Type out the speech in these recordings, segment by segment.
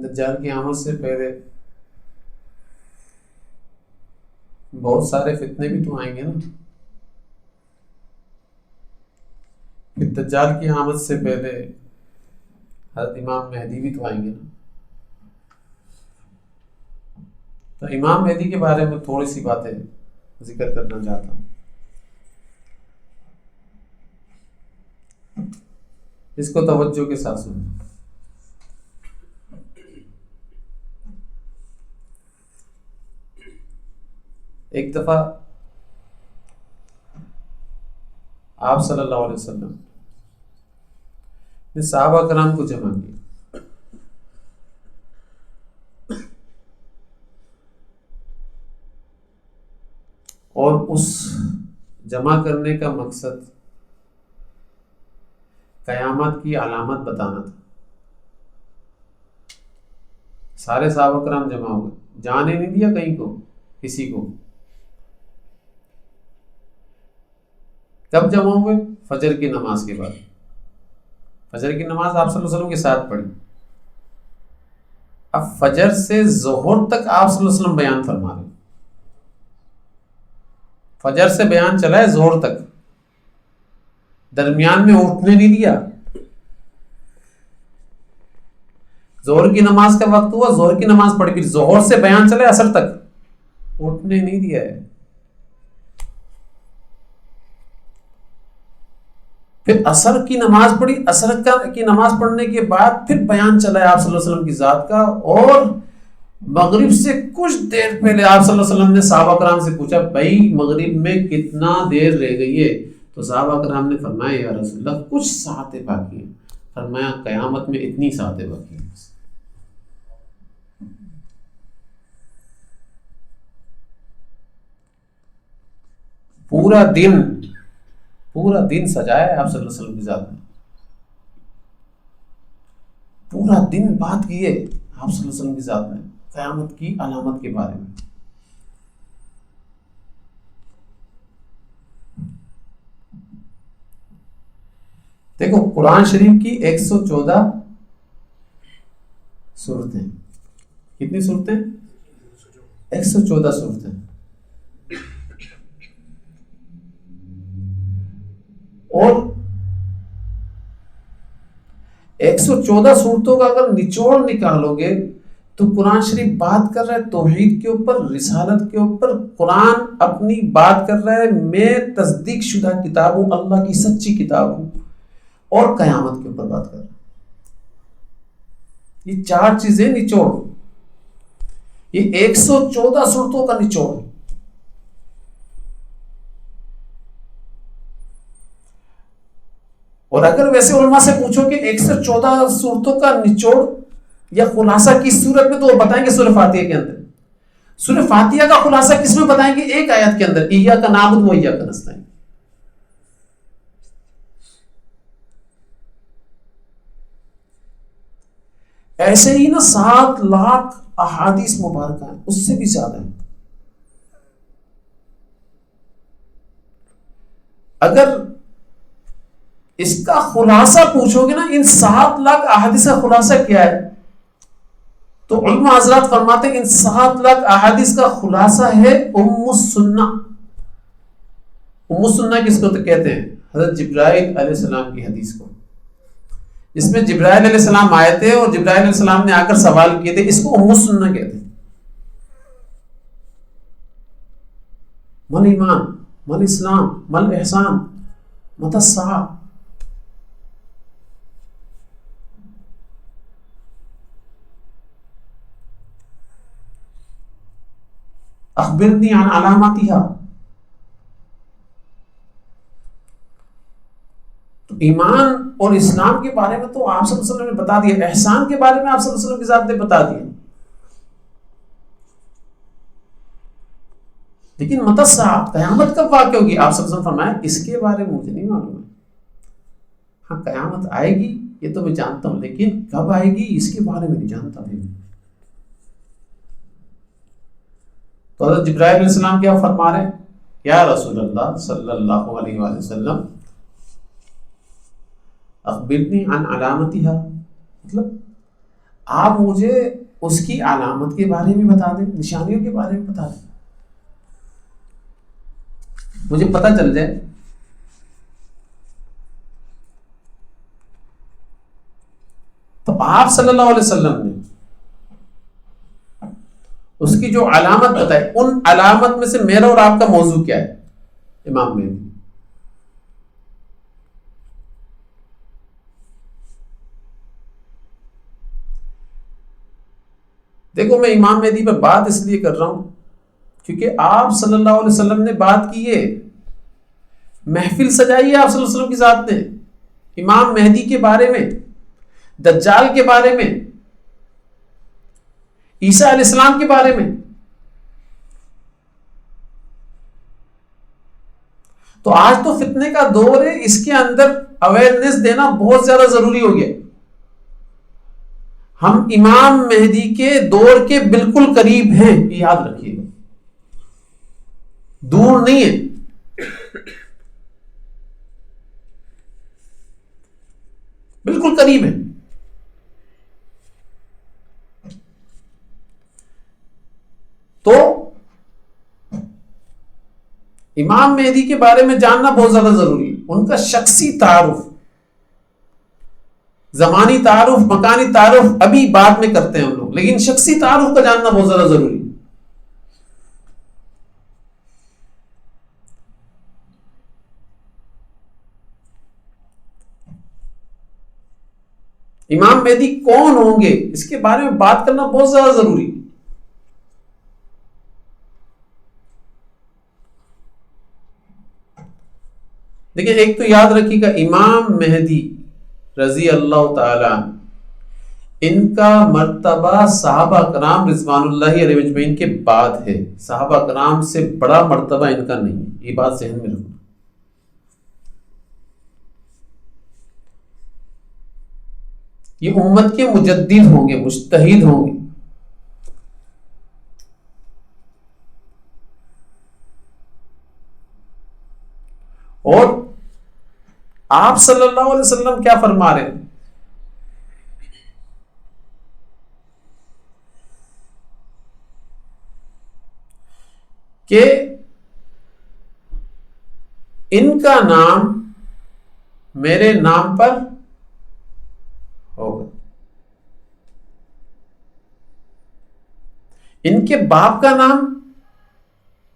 دجال کی آمد سے پہلے بہت سارے فتنے بھی تو آئیں گے نا. پھر دجال کی آمد سے پہلے حضرت امام مہدی بھی تو آئیں گے نا. تو امام مہدی کے بارے میں تھوڑی سی باتیں ذکر کرنا چاہتا ہوں. اس کو توجہ کے ساتھ سنیں. ایک دفعہ آپ صلی اللہ علیہ وسلم نے صحابہ کرام کو جمع کیا اور اس جمع کرنے کا مقصد قیامت کی علامت بتانا تھا. سارے صحابہ کرام جمع ہو گئے, جانے نہیں دیا کہیں کو, کسی کو. کب جمع ہوئے؟ فجر کی نماز کے بعد. فجر کی نماز آپ صلی اللہ علیہ وسلم کے ساتھ پڑھی. اب فجر سے ظہر تک آپ صلی اللہ علیہ وسلم بیان فرما رہے. فجر سے بیان چلا ہے ظہر تک, درمیان میں اٹھنے نہیں دیا. ظہر کی نماز کا وقت ہوا, ظہر کی نماز پڑھی, پھر ظہر سے بیان چلا ہے عصر تک, اٹھنے نہیں دیا ہے. پھر عصر کی نماز پڑھی, عصر کی نماز پڑھنے کے بعد پھر بیان چلا ہے آپ صلی اللہ علیہ وسلم کی ذات کا. اور مغرب سے کچھ دیر پہلے آپ صلی اللہ علیہ وسلم نے صحابہ کرام سے پوچھا, بھائی مغرب میں کتنا دیر رہ گئی ہے؟ تو صحابہ کرام نے فرمایا یا رسول اللہ کچھ ساعتیں باقی ہیں. فرمایا قیامت میں اتنی ساعتیں باقی ہیں. پورا دن سجایا ہے آپ صلی اللہ علیہ وسلم کی ذات میں. پورا دن بات کی ہے آپ صلی اللہ علیہ وسلم کی ذات میں قیامت کی علامت کے بارے میں. دیکھو قرآن شریف کی 114 سورتیں. کتنی سورتیں؟ 114 سورتیں. اور 114 صورتوں کا اگر نچوڑ نکالو گے تو قرآن شریف بات کر رہا ہے توحید کے اوپر, رسالت کے اوپر. قرآن اپنی بات کر رہا ہے میں تصدیق شدہ کتاب ہوں, اللہ کی سچی کتاب ہوں, اور قیامت کے اوپر بات کر رہا ہے. یہ چار چیزیں نچوڑ, یہ 114 صورتوں کا نچوڑ. اور اگر ویسے علماء سے پوچھو کہ 114 صورتوں کا نچوڑ یا خلاصہ کس صورت میں, تو وہ بتائیں گے سورہ فاتحہ کے اندر. سورہ فاتحہ کا خلاصہ کس میں بتائیں گے؟ ایک آیت کے اندر, ایاک نعبد و ایاک نستعین. ایسے ہی نا 7 لاکھ احادیث مبارکہ ہیں, اس سے بھی زیادہ ہیں. اگر اس کا خلاصہ پوچھو گے نا, ان 7 لاکھ احادیث کا خلاصہ کیا ہے, تو علماء حضرات فرماتے ہیں ان 7 لاکھ احادیث کا خلاصہ ہے ام السنہ. ام السنہ کس کو تو کہتے ہیں؟ حضرت جبرائیل علیہ السلام کی حدیث کو, جس میں جبرائیل علیہ السلام آئے تھے اور جبرائیل علیہ السلام نے آ کر سوال کیے تھے. اس کو ام السنہ کہتے ہیں. مل ایمان, مل اسلام, مل احسان, مت الساعہ. اخبرنی عن علاماتها. تو ایمان اور اسلام کے بارے میں تو آپ صلی اللہ علیہ وسلم نے بتا دیا, احسان کے بارے میں آپ صلی اللہ علیہ وسلم کی ذات نے بتا دیا. لیکن متی الساعہ, قیامت کب واقع ہوگی, آپ صلی اللہ علیہ وسلم فرمایا اس کے بارے میں مجھے نہیں معلوم ہے. ہاں قیامت آئے گی یہ تو میں جانتا ہوں, لیکن کب آئے گی اس کے بارے میں نہیں جانتا. تو حضرت جبرائیل علیہ السلام کیا فرما رہے ہیں؟ یا رسول اللہ صلی اللہ علیہ وآلہ وسلم اخبرنی عن علامتها, مطلب آپ مجھے اس کی علامت کے بارے میں بتا دیں، نشانیوں کے بارے میں بتا دیں، مجھے پتہ چل جائے۔ تو آپ صلی اللہ علیہ وسلم نے اس کی جو علامت بتائی، ان علامت میں سے میرا اور آپ کا موضوع کیا ہے؟ امام مہدی۔ دیکھو میں امام مہدی پر بات اس لیے کر رہا ہوں کیونکہ آپ صلی اللہ علیہ وسلم نے بات کی ہے، محفل سجائی ہے آپ صلی اللہ علیہ وسلم کی ذات نے امام مہدی کے بارے میں، دجال کے بارے میں، عیسیٰ علیہ السلام کے بارے میں۔ تو آج تو فتنے کا دور ہے، اس کے اندر اویئرنیس دینا بہت زیادہ ضروری ہو گیا۔ ہم امام مہدی کے دور کے بالکل قریب ہیں، یہ یاد رکھیے گا، دور نہیں ہے، بالکل قریب ہے۔ تو امام مہدی کے بارے میں جاننا بہت زیادہ ضروری ہے، ان کا شخصی تعارف، زمانی تعارف، مکانی تعارف ابھی بعد میں کرتے ہیں ہم لوگ، لیکن شخصی تعارف کا جاننا بہت زیادہ ضروری ہے۔ امام مہدی کون ہوں گے اس کے بارے میں بات کرنا بہت زیادہ ضروری ہے۔ دیکھیں ایک تو یاد رکھیے گا، امام مہدی رضی اللہ تعالی عنہ، ان کا مرتبہ صحابہ کرام رضوان اللہ علیہ اجمعین کے بعد ہے، صحابہ کرام سے بڑا مرتبہ ان کا نہیں ہے، یہ بات ذہن میں رکھنا۔ یہ امت کے مجدد ہوں گے، مجتہد ہوں گے، اور آپ صلی اللہ علیہ وسلم کیا فرما رہے ہیں کہ ان کا نام میرے نام پر ہوگا، ان کے باپ کا نام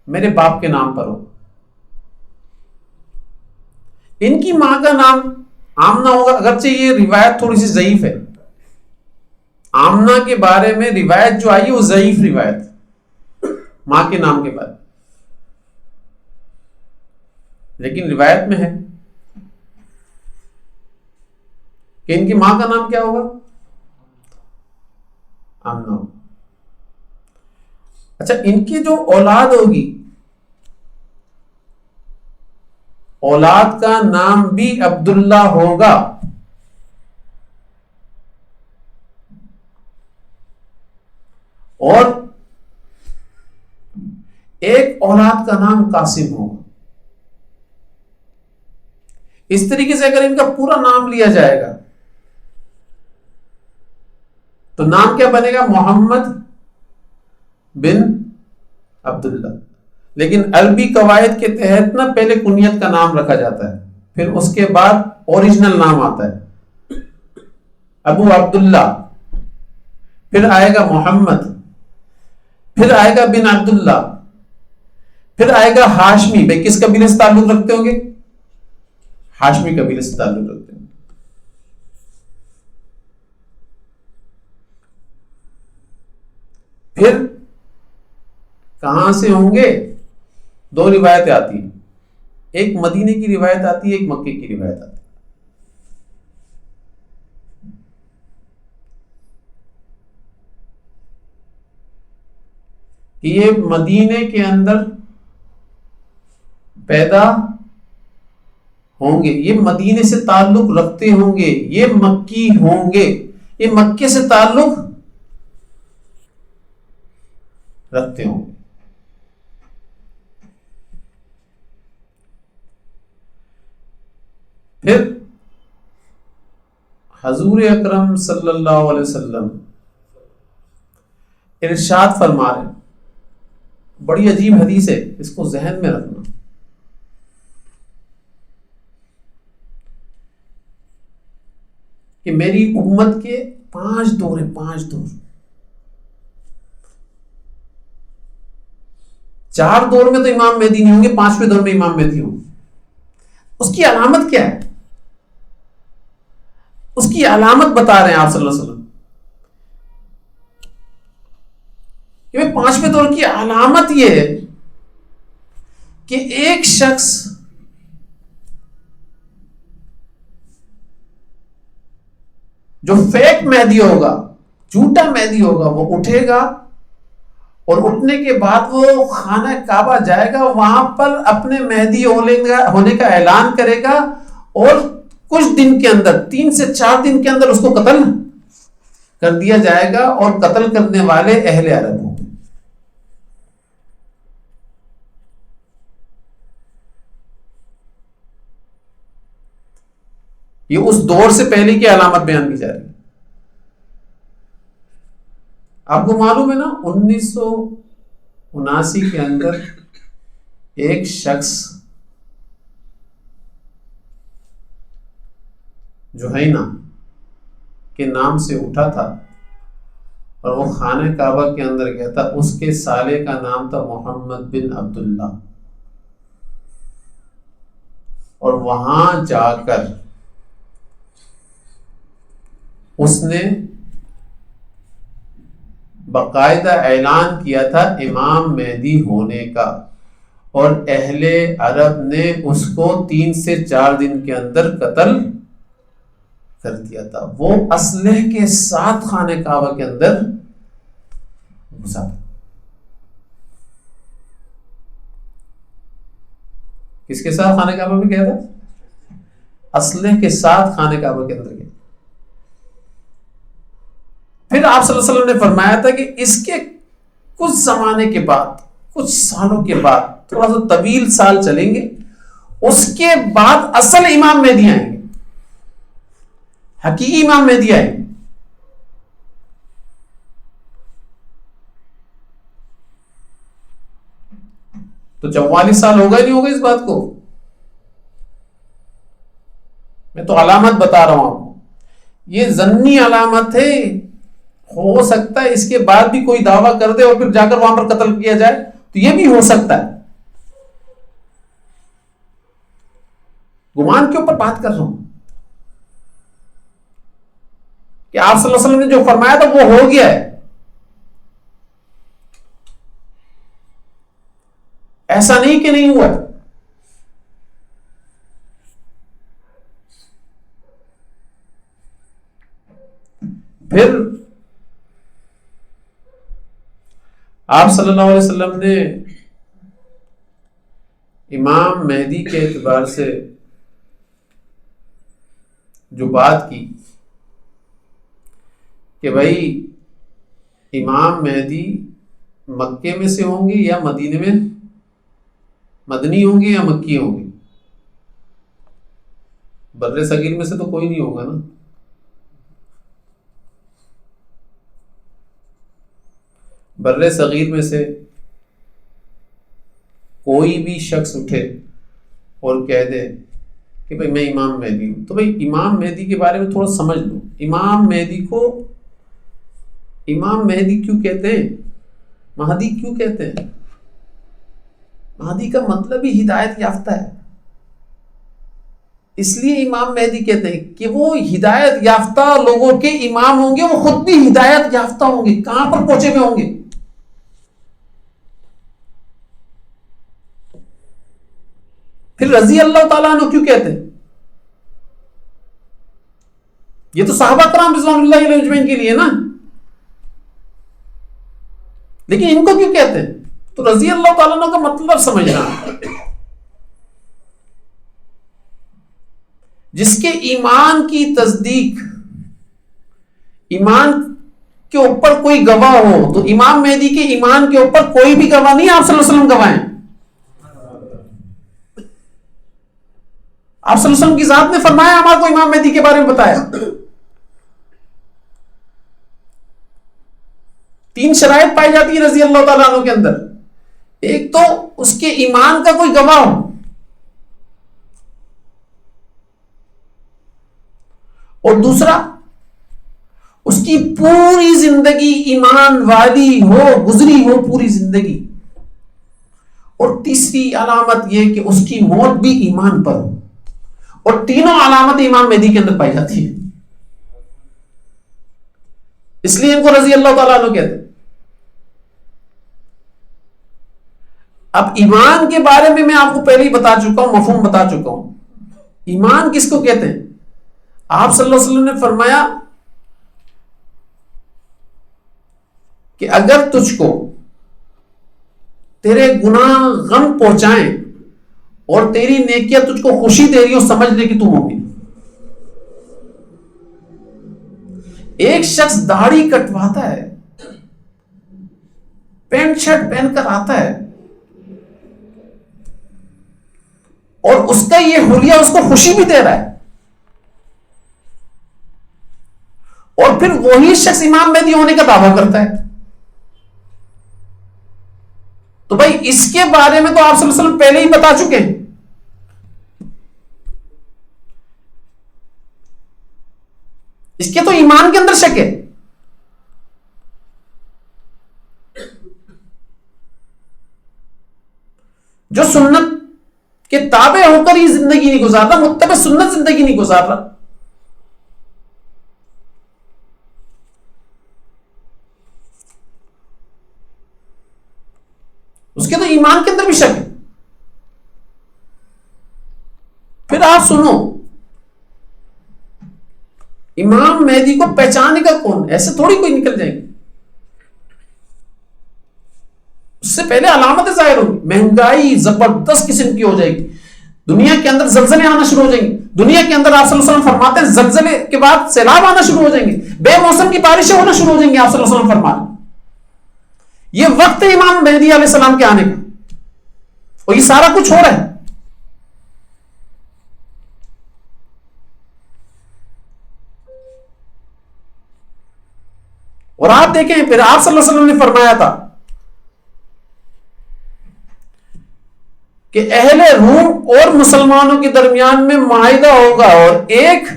میرے باپ کے نام پر ہوگا، ان کی ماں کا نام آمنہ ہوگا، اگرچہ یہ روایت تھوڑی سی ضعیف ہے، آمنہ کے بارے میں روایت جو آئی ہے وہ ضعیف روایت، ماں کے نام کے بعد، لیکن روایت میں ہے کہ ان کی ماں کا نام کیا ہوگا؟ آمنہ ہوگا۔ اچھا، ان کی جو اولاد ہوگی، اولاد کا نام بھی عبداللہ ہوگا، اور ایک اولاد کا نام قاسم ہوگا۔ اس طریقے سے اگر ان کا پورا نام لیا جائے گا تو نام کیا بنے گا؟ محمد بن عبداللہ۔ لیکن عربی قواعد کے تحت نا پہلے کنیت کا نام رکھا جاتا ہے، پھر اس کے بعد اوریجنل نام آتا ہے، ابو عبداللہ، پھر آئے گا محمد، پھر آئے گا بن عبداللہ، پھر آئے گا ہاشمی۔ بھائی کس قبیلے سے تعلق رکھتے ہوں گے؟ ہاشمی قبیلے سے تعلق رکھتے ہیں۔ پھر کہاں سے ہوں گے؟ دو روایتیں آتی ہیں، ایک مدینے کی روایت آتی ہے، ایک مکے کی روایت آتی ہے۔ یہ مدینے کے اندر پیدا ہوں گے، یہ مدینے سے تعلق رکھتے ہوں گے، یہ مکی ہوں گے، یہ مکے سے تعلق رکھتے ہوں گے۔ پھر حضور اکرم صلی اللہ علیہ وسلم ارشاد فرما رہے ہیں، بڑی عجیب حدیث ہے، اس کو ذہن میں رکھنا، کہ میری امت کے 5 دور ہیں، 5 دور، 4 دور میں تو امام مہدی نہیں ہوں گے، 5ویں دور میں امام مہدی ہوں گے۔ اس کی علامت کیا ہے؟ اس کی علامت بتا رہے ہیں آپ صلی اللہ علیہ وسلم کہ 5ویں دور کی علامت یہ ہے کہ ایک شخص جو فیک مہدی ہوگا، جھوٹا مہدی ہوگا، وہ اٹھے گا اور اٹھنے کے بعد وہ خانہ کعبہ جائے گا، وہاں پر اپنے مہدی ہونے کا اعلان کرے گا، اور کچھ دن کے اندر 3 سے 4 دن کے اندر اس کو قتل کر دیا جائے گا، اور قتل کرنے والے اہل عرب ہوں گے۔ یہ اس دور سے پہلے کی علامت بیان کی جا رہی ہے۔ آپ کو معلوم ہے نا 1979 کے اندر ایک شخص جوہینہ کے نام سے اٹھا تھا اور وہ خانہ کعبہ کے اندر گیا تھا، اس کے سالے کا نام تھا محمد بن عبداللہ، اور وہاں جا کر اس نے باقاعدہ اعلان کیا تھا امام مہدی ہونے کا، اور اہل عرب نے اس کو 3 سے 4 دن کے اندر قتل کر دیا تھا۔ وہ اسلحے کے ساتھ خانہ کعبہ کے اندر گھسا تھا۔ کس کے ساتھ خانہ کعبہ میں گیا تھا؟ اسلحے کے ساتھ خانہ کعبہ کے اندر گیا۔ پھر آپ صلی اللہ علیہ وسلم نے فرمایا تھا کہ اس کے کچھ زمانے کے بعد، کچھ سالوں کے بعد، تھوڑا سا طویل سال چلیں گے، اس کے بعد اصل امام مہدی آئیں گے، حقیقی امام مہدی آئیں گے۔ تو 44 سال ہوگا ہی نہیں ہوگا اس بات کو؟ میں تو علامت بتا رہا ہوں آپ کو، یہ ظنی علامت ہے، ہو سکتا ہے اس کے بعد بھی کوئی دعویٰ کر دے اور پھر جا کر وہاں پر قتل کیا جائے، تو یہ بھی ہو سکتا ہے، گمان کے اوپر بات کر رہا ہوں کہ آپ صلی اللہ علیہ وسلم نے جو فرمایا تھا وہ ہو گیا ہے، ایسا نہیں کہ نہیں ہوا۔ پھر آپ صلی اللہ علیہ وسلم نے امام مہدی کے اعتبار سے جو بات کی کہ بھائی امام مہدی مکے میں سے ہوں گے یا مدینے میں، مدنی ہوں گے یا مکی ہوں گے، بر صغیر میں سے تو کوئی نہیں ہوگا نا۔ بر صغیر میں سے کوئی بھی شخص اٹھے اور کہہ دے کہ بھائی میں امام مہدی ہوں، تو بھائی امام مہدی کے بارے میں تھوڑا سمجھ لو۔ امام مہدی کو امام مہدی کیوں کہتے ہیں؟ مہدی کیوں کہتے ہیں؟ مہدی کا مطلب ہی ہدایت یافتہ ہے، اس لیے امام مہدی کہتے ہیں کہ وہ ہدایت یافتہ لوگوں کے امام ہوں گے، وہ خود بھی ہدایت یافتہ ہوں گے، کہاں پر پہنچے ہوئے ہوں گے۔ پھر رضی اللہ تعالیٰ عنہ کیوں کہتے ہیں؟ یہ تو صحابہ کرام رضوان اللہ علیہ اجمعین کے لیے نا، لیکن ان کو کیوں کہتے ہیں؟ تو رضی اللہ تعالیٰ عنہ کا مطلب سمجھنا، جس کے ایمان کی تصدیق، ایمان کے اوپر کوئی گواہ ہو، تو امام مہدی کے ایمان کے اوپر کوئی بھی گواہ نہیں، آپ صلی اللہ علیہ وسلم گواہ ہیں۔ آپ صلی اللہ علیہ وسلم کی ذات نے فرمایا، ہمارے کو امام مہدی کے بارے میں بتایا۔ 3 شرائط پائی جاتی ہے رضی اللہ تعالیٰ عنہ کے اندر. ایک تو اس کے ایمان کا کوئی گواہ ہو, اور دوسرا اس کی پوری زندگی ایمان والی ہو, گزری ہو پوری زندگی, اور تیسری علامت یہ کہ اس کی موت بھی ایمان پر ہو. اور تینوں علامت امام مہدی کے اندر پائی جاتی ہے, اس لیے ان کو رضی اللہ تعالیٰ عنہ کہتے ہیں. اب ایمان کے بارے میں آپ کو پہلے ہی بتا چکا ہوں, مفہوم بتا چکا ہوں. ایمان کس کو کہتے ہیں؟ آپ صلی اللہ علیہ وسلم نے فرمایا کہ اگر تجھ کو تیرے گناہ غم پہنچائیں اور تیری نیکیاں تجھ کو خوشی دے رہی ہو, سمجھ لے کہ تو مومن. ایک شخص داڑھی کٹواتا ہے, پینٹ شرٹ پہن کر آتا ہے, اور اس کا یہ حلیہ اس کو خوشی بھی دے رہا ہے, اور پھر وہی شخص امام مہدی ہونے کا دعویٰ کرتا ہے, تو بھائی اس کے بارے میں تو آپ صلی اللہ علیہ وسلم پہلے ہی بتا چکے ہیں. اس کے تو ایمان کے اندر شک ہے. جو سنت کے تابع ہو کر یہ زندگی نہیں گزار رہا, متبع سنت زندگی نہیں گزار رہا, اس کے تو ایمان کے اندر بھی شک ہے. پھر آپ سنو, امام مہدی کو پہچانے کا کون؟ ایسے تھوڑی کوئی نکل جائے گی, اس سے پہلے علامتیں ظاہر ہوگی. مہنگائی زبردست قسم کی ہو جائے گی, دنیا کے اندر زلزلے آنا شروع ہو جائیں گے. دنیا کے اندر آپ صلی اللہ علیہ وسلم فرماتے ہیں زلزلے کے بعد سیلاب آنا شروع ہو جائیں گے, بے موسم کی بارشیں ہونا شروع ہو جائیں گی. آپ صلی اللہ علیہ وسلم فرماتے ہیں یہ وقت ہے امام مہدی علیہ السلام کے آنے کا, اور یہ سارا کچھ ہو رہا ہے. اور آپ دیکھیں پھر آپ صلی اللہ علیہ وسلم نے فرمایا تھا کہ اہل روم اور مسلمانوں کے درمیان میں معاہدہ ہوگا, اور ایک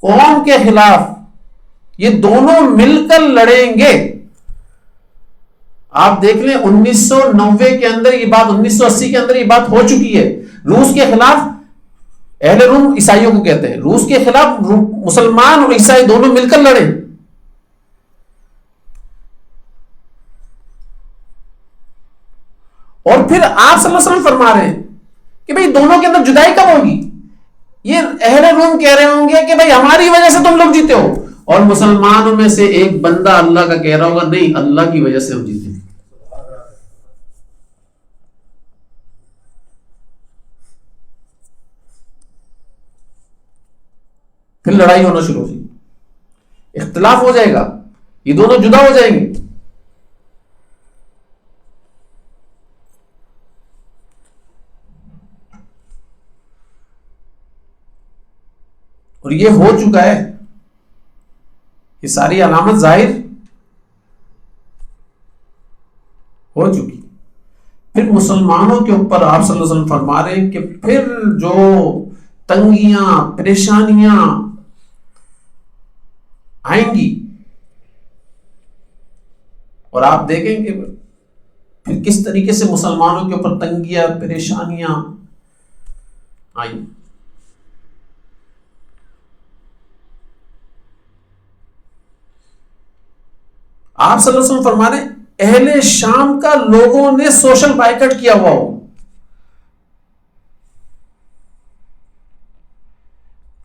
قوم کے خلاف یہ دونوں مل کر لڑیں گے. آپ دیکھ لیں 1990 کے اندر یہ بات, 1980 کے اندر یہ بات ہو چکی ہے. روس کے خلاف اہل روم عیسائیوں کو کہتے ہیں, روس کے خلاف مسلمان اور عیسائی دونوں مل کر لڑیں. اور پھر آپ صلی اللہ علیہ وسلم فرما رہے ہیں کہ بھئی دونوں کے اندر جدائی کب ہوگی؟ یہ اہل روم کہہ رہے ہوں گے کہ بھئی ہماری وجہ سے تم لوگ جیتے ہو, اور مسلمانوں میں سے ایک بندہ اللہ کا کہہ رہا ہوگا نہیں, اللہ کی وجہ سے ہم جیتے ہیں. پھر لڑائی ہونا شروع ہو جائے گی, اختلاف ہو جائے گا, یہ دونوں جدا ہو جائیں گے. اور یہ ہو چکا ہے, یہ ساری علامت ظاہر ہو چکی. پھر مسلمانوں کے اوپر آپ صلی اللہ علیہ وسلم فرما رہے ہیں کہ پھر جو تنگیاں پریشانیاں آئیں گی, اور آپ دیکھیں کہ پھر کس طریقے سے مسلمانوں کے اوپر تنگیاں پریشانیاں آئیں. آپ صلی اللہ علیہ وسلم فرما رہے ہیں اہل شام کا لوگوں نے سوشل بائیکٹ کیا ہوا ہو,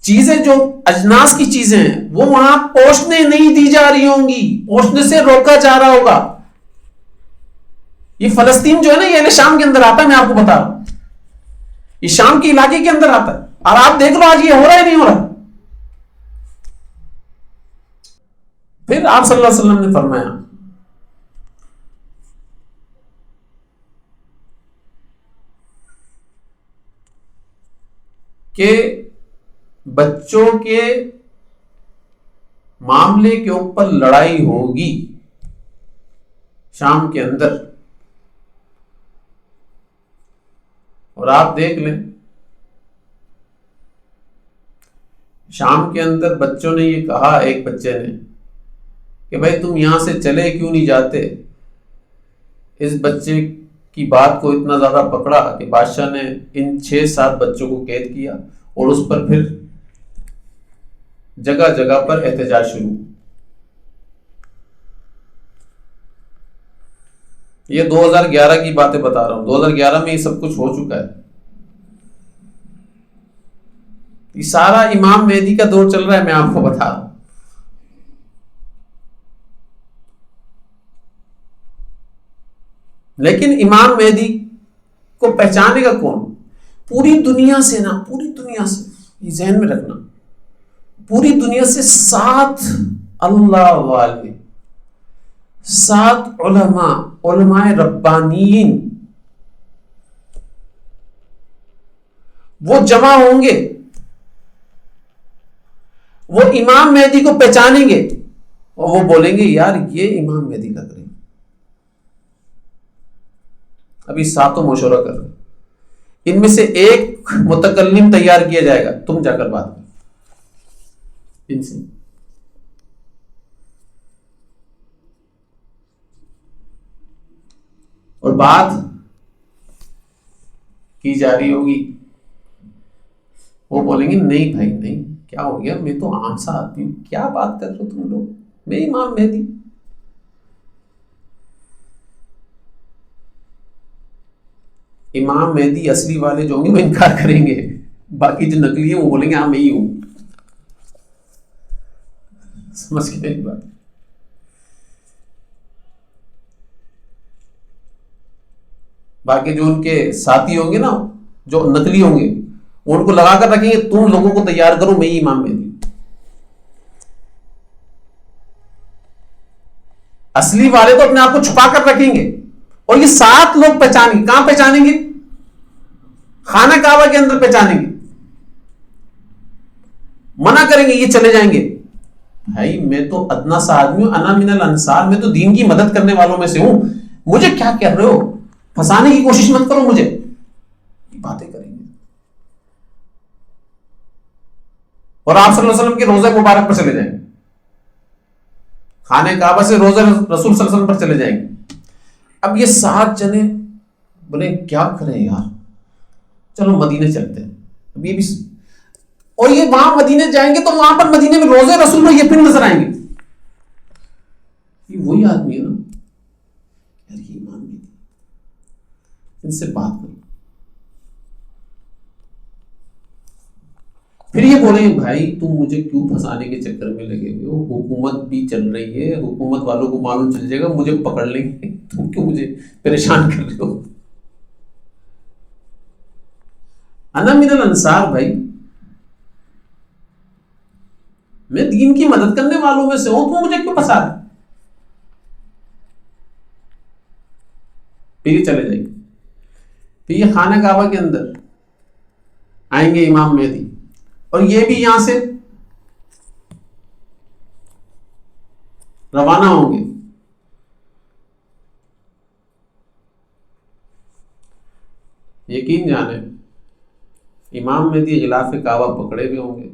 چیزیں جو اجناس کی چیزیں ہیں وہ وہاں پہنچنے نہیں دی جا رہی ہوں گی, پہنچنے سے روکا جا رہا ہوگا. یہ فلسطین جو ہے نا, یہ اہل شام کے اندر آتا ہے, میں آپ کو بتا رہا ہوں, یہ شام کے علاقے کے اندر آتا ہے. اور آپ دیکھ لو آج یہ ہو رہا ہے نہیں ہو رہا. پھر آپ صلی اللہ علیہ وسلم نے فرمایا کہ بچوں کے معاملے کے اوپر لڑائی ہوگی شام کے اندر، اور آپ دیکھ لیں شام کے اندر بچوں نے یہ کہا، ایک بچے نے کہ بھائی تم یہاں سے چلے کیوں نہیں جاتے. اس بچے کی بات کو اتنا زیادہ پکڑا کہ بادشاہ نے ان 6-7 بچوں کو قید کیا، اور اس پر پھر جگہ جگہ پر احتجاج شروع. یہ 2011 کی باتیں بتا رہا ہوں، 2011 میں یہ سب کچھ ہو چکا ہے. یہ سارا امام مہدی کا دور چل رہا ہے، میں آپ کو بتا رہا ہوں. لیکن امام مہدی کو پہچانے گا کون؟ پوری دنیا سے نا، پوری دنیا سے، یہ ذہن میں رکھنا، پوری دنیا سے 7 اللہ والے، 7 علماء ربانیین وہ جمع ہوں گے، وہ امام مہدی کو پہچانیں گے اور وہ بولیں گے یار یہ امام مہدی لگ رہے ہیں. ابھی 7 مشورہ کر رہے ہیں، ان میں سے ایک متکلم تیار کیا جائے گا، تم جا کر بات کرو ان سے. اور بات کی جا رہی ہوگی، وہ بولیں گے نہیں بھائی نہیں، کیا ہو گیا، میں تو عام سا آدمی ہوں، کیا بات کر رہے ہو تم لوگ، میں امام مہدی. امام مہدی اصلی والے جو ہوں گے وہ انکار کریں گے، باقی جو نقلی ہیں وہ بولیں گے ہاں میں ہی ہوں. سمجھ کے ایک بات، باقی جو ان کے ساتھی ہوں گے نا، جو نقلی ہوں گے، وہ ان کو لگا کر رکھیں گے تم لوگوں کو تیار کرو، میں ہی امام مہدی. اصلی والے تو اپنے آپ کو چھپا کر رکھیں گے، اور یہ 7 لوگ پہچانیں گے. کہاں پہچانیں گے؟ خانہ کعبہ کے اندر پہچانیں گے. منع کریں گے، یہ چلے جائیں گے. بھائی میں تو ادنا سا آدمی ہوں، انا من الانصار، میں تو دین کی مدد کرنے والوں میں سے ہوں، مجھے کیا کہہ رہے ہو، پھنسانے کی کوشش مت کرو مجھے. یہ باتیں کریں گے، اور آپ صلی اللہ علیہ وسلم کے روضہ مبارک پر چلے جائیں گے، خانہ کعبہ سے روضہ رسول صلی اللہ علیہ وسلم پر چلے جائیں گے. اب یہ 7 جنے بولے کیا کریں یار، چلو مدینے چلتے ہیں. اب یہ بھی، اور یہ وہاں مدینے جائیں گے تو وہاں پر مدینے میں روضہ رسول پر یہ پھر نظر آئیں گے، یہ وہی آدمی ہے نا یار، یہ امام مہدی، ان سے بات کرو. پھر یہ بولیں بھائی تم مجھے کیوں پھنسانے کے چکر میں لگے ہوئے ہو، حکومت بھی چل رہی ہے، حکومت والوں کو معلوم چل جائے گا، مجھے پکڑ لیں گے، تم کیوں مجھے پریشان کر رہے ہو. انا من الانصار، بھائی میں دین کی مدد کرنے والوں میں سے ہوں، تم مجھے کیوں پھنسا رہے. پھر یہ چلے جائیں گے. پھر یہ خانہ کعبہ کے اندر آئیں گے امام مہدی، اور یہ بھی یہاں سے روانہ ہوں گے. یقین جانے امام مہدی غلاف کعبہ پکڑے ہوئے ہوں گے،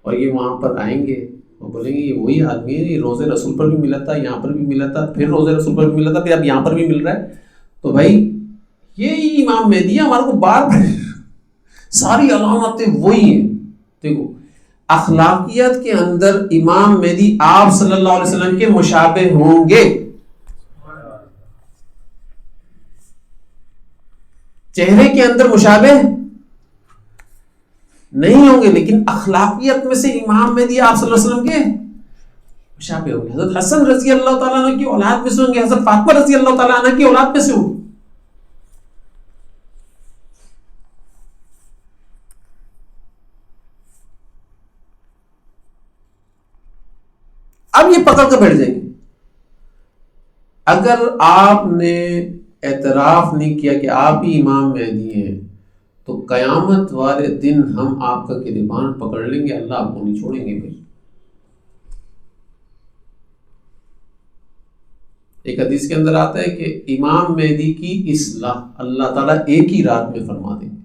اور یہ وہاں پر آئیں گے اور بولیں گے یہ وہی آدمی ہے، یہ روضہ رسول پر بھی ملا تھا، یہاں پر بھی ملا تھا، پھر روضہ رسول پر بھی ملا تھا، پھر اب یہاں پر بھی مل رہا ہے. تو بھائی یہ امام مہدی ہے، ہمارے کو بار بار ساری علامتیں وہی ہیں. دیکھو اخلاقیات کے اندر امام مہدی آپ صلی اللہ علیہ وسلم کے مشابہ ہوں گے، چہرے کے اندر مشابہ نہیں ہوں گے، لیکن اخلاقیت میں سے امام مہدی آپ صلی اللہ علیہ وسلم کے مشابہ ہوں گے. حضرت حسن رضی اللہ تعالیٰ عنہ کی اولاد میں سے ہوں گے، حضرت فاطمہ رضی اللہ تعالیٰ عنہ کی اولاد میں سے ہوں گے. اب یہ پکڑ کر بیٹھ جائیں گے. اگر آپ نے اعتراف نہیں کیا کہ آپ ہی امام مہدی ہیں تو قیامت والے دن ہم آپ کا گریبان پکڑ لیں گے، اللہ آپ کو نہیں چھوڑیں گے بھائی۔ ایک حدیث کے اندر آتا ہے کہ امام مہدی کی اصلاح اللہ تعالیٰ ایک ہی رات میں فرما دیں گے۔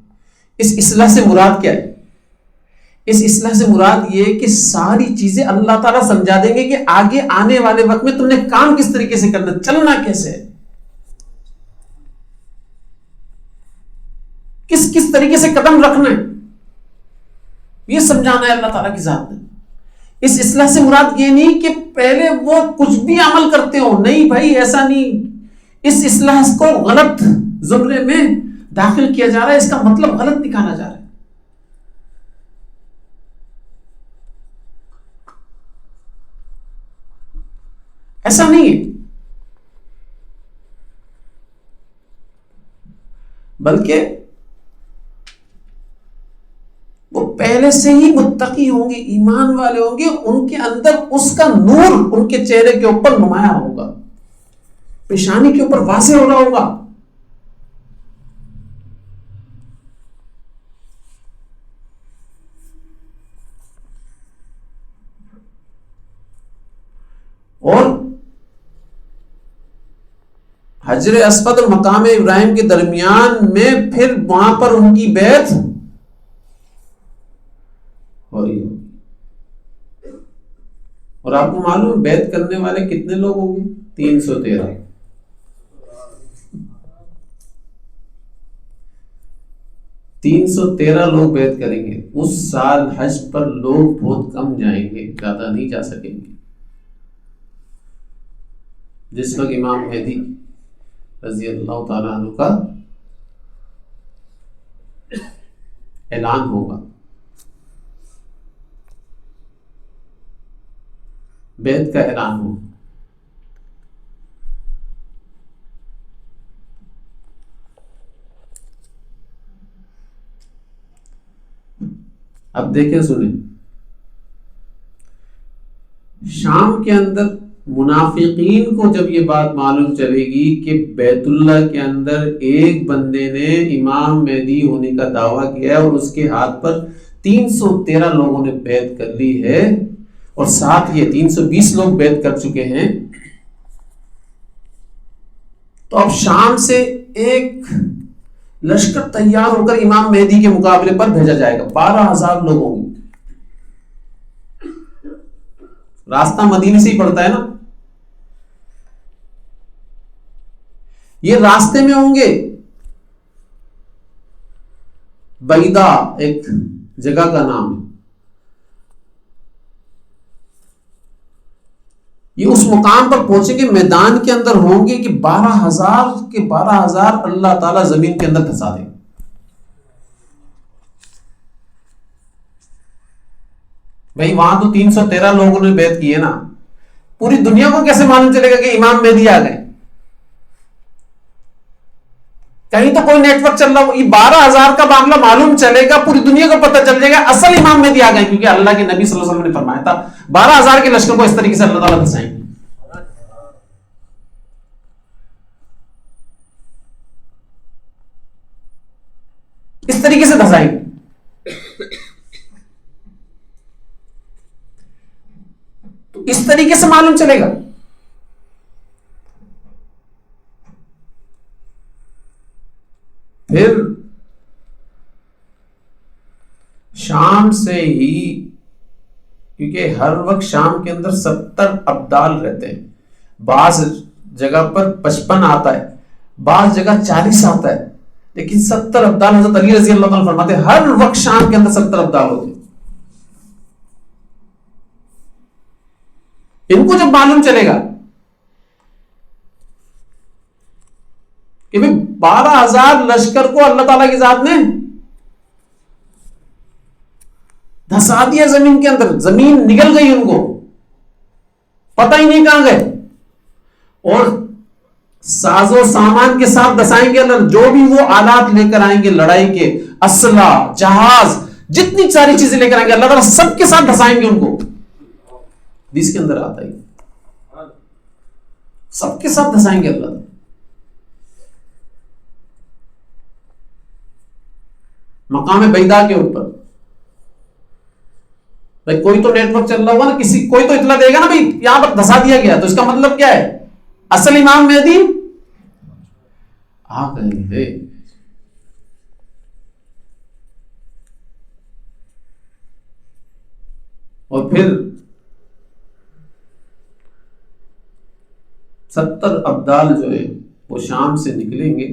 اس اصلاح سے مراد کیا ہے؟ اس اصلاح سے مراد یہ کہ ساری چیزیں اللہ تعالیٰ سمجھا دیں گے کہ آگے آنے والے وقت میں تم نے کام کس طریقے سے کرنا، چلنا کیسے ہے، کس طریقے سے قدم رکھنا ہے، یہ سمجھانا ہے اللہ تعالیٰ کی ذات نے۔ اس اصلاح سے مراد یہ نہیں کہ پہلے وہ کچھ بھی عمل کرتے ہو، نہیں بھائی ایسا نہیں۔ اس اصلاح کو غلط زمرے میں داخل کیا جا رہا ہے، اس کا مطلب غلط نکالا جا رہا ہے۔ ایسا نہیں ہے، بلکہ وہ پہلے سے ہی متقی ہوں گے، ایمان والے ہوں گے، ان کے اندر اس کا نور ان کے چہرے کے اوپر نمایاں ہوگا، پیشانی کے اوپر واضح ہو رہا ہوگا۔ اور حجر اسود اور مقام ابراہیم کے درمیان میں پھر وہاں پر ان کی بیعت ہو رہی ہوگی۔ اور آپ کو معلوم بیعت کرنے والے کتنے لوگ ہوں گے؟ 313۔ 313 لوگ بیعت کریں گے۔ اس سال حج پر لوگ بہت کم جائیں گے، زیادہ نہیں جا سکیں گے۔ جس وقت امام مہدی رضی اللہ تعالیٰ عنہ کا اعلان ہوگا، بیعت کا اعلان ہوگا، اب دیکھیں سنیں، شام کے اندر منافقین کو جب یہ بات معلوم چلے گی کہ بیت اللہ کے اندر ایک بندے نے امام مہدی ہونے کا دعویٰ کیا ہے اور اس کے ہاتھ پر 313 لوگوں نے بیعت کر لی ہے، اور ساتھ یہ 320 لوگ بیعت کر چکے ہیں، تو اب شام سے ایک لشکر تیار ہو کر امام مہدی کے مقابلے پر بھیجا جائے گا، 12,000 لوگ ہوں گے۔ راستہ مدینے سے ہی پڑتا ہے نا، یہ راستے میں ہوں گے۔ بیدا ایک جگہ کا نام ہے، یہ اس مقام پر پہنچیں گے، میدان کے اندر ہوں گے کہ 12,000 کے 12,000 اللہ تعالیٰ زمین کے اندر دھسا دیں۔ بھائی وہاں تو 313 لوگوں نے بیعت کی ہے نا، پوری دنیا کو کیسے معلوم چلے گا کہ امام مہدی آ گئے؟ کہیں تو کوئی نیٹ ورک چل رہا ہو، یہ 12,000 کا معاملہ معلوم چلے گا، پوری دنیا کو پتہ چل جائے گا اصل امام مہدی آ گئے، کیونکہ اللہ کے نبی صلی اللہ علیہ وسلم نے فرمایا تھا 12,000 کے لشکر کو اس طریقے سے اللہ تعالیٰ دھسائیں گے۔ اس طریقے سے دھسائیں گے۔ تو اس طریقے سے معلوم چلے گا۔ پھر شام سے ہی، کیونکہ ہر وقت شام کے اندر 70 ابدال رہتے ہیں، بعض جگہ پر 55 آتا ہے، بعض جگہ 40 آتا ہے، لیکن 70 ابدال حضرت علی رضی اللہ عنہ فرماتے ہیں ہر وقت شام کے اندر 70 ابدال ہوتے ہیں۔ ان کو جب معلوم چلے گا کہ 12,000 لشکر کو اللہ تعالیٰ کی ذات نے دھسا دیا زمین کے اندر، زمین نگل گئی، ان کو پتہ ہی نہیں کہاں گئے، اور ساز و سامان کے ساتھ دھسائیں گے، جو بھی وہ آلات لے کر آئیں گے لڑائی کے، اسلحہ، جہاز، جتنی ساری چیزیں لے کر آئیں گے اللہ تعالیٰ سب کے ساتھ دھسائیں گے ان کو۔ حدیث کے اندر آتا ہے سب کے ساتھ دھسائیں گے اللہ تعالیٰ۔ مقام بیدا کے اوپر. بھائی کوئی تو نیٹ ورک چل رہا ہوگا نا, کوئی تو اطلاع دے گا نا بھائی یہاں پر دھسا دیا گیا, تو اس کا مطلب کیا ہے؟ اصل امام مہدی آ گئے. اور پھر 70 ابدال جو ہے وہ شام سے نکلیں گے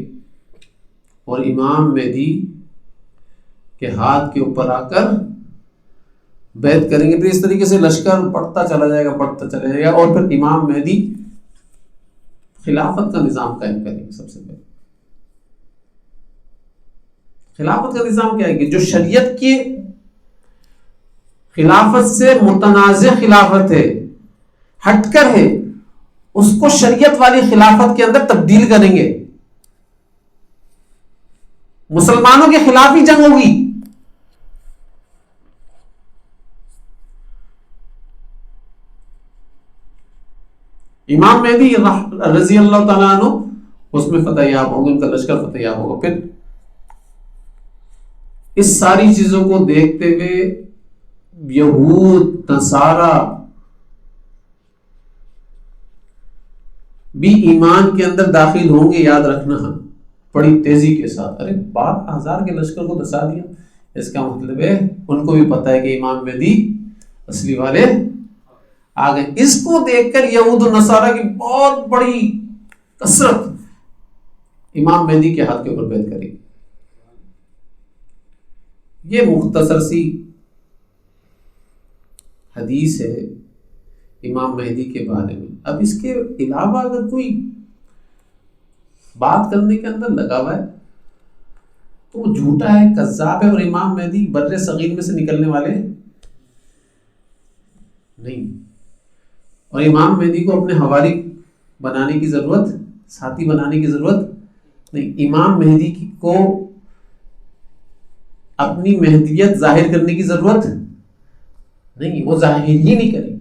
اور امام مہدی کے ہاتھ کے اوپر آ کر بیعت کریں گے. پھر اس طریقے سے لشکر بڑھتا چلا جائے گا, اور پھر امام مہدی خلافت کا نظام قائم کریں گے. سب سے پہلے خلافت کا نظام کیا ہے کہ جو شریعت کی خلافت سے متنازع خلافت ہے, ہٹ کر ہے, اس کو شریعت والی خلافت کے اندر تبدیل کریں گے. مسلمانوں کے خلاف ہی جنگ ہوگی. امام مہدی رضی اللہ تعالیٰ عنہ اس میں فتح یاب ہوں گے, ان کا لشکر فتح یاب ہوگا. پھر اس ساری چیزوں کو دیکھتے ہوئے یہود نصارہ بھی ایمان کے اندر داخل ہوں گے. یاد رکھنا بڑی تیزی کے ساتھ. ارے 12,000 کے لشکر کو دسا دیا, اس کا مطلب ہے ان کو بھی پتا ہے کہ امام مہدی اصلی والے آ گئے. اس کو دیکھ کر یہود و نصارہ کی بہت بڑی کثرت امام مہدی کے ہاتھ کے اوپر بیعت کرے گی. یہ مختصر سی حدیث ہے امام مہدی کے بارے میں. اب اس کے علاوہ اگر کوئی بات کرنے کے اندر لگا ہوا ہے تو وہ جھوٹا ہے, کذاب ہے, اور امام مہدی بر صغیر میں سے نکلنے والے نہیں. اور امام مہدی کو اپنے حوالی بنانے کی ضرورت, ساتھی بنانے کی ضرورت نہیں. امام مہدی کو اپنی مہدیت ظاہر کرنے کی ضرورت نہیں, وہ ظاہر ہی نہیں کریں.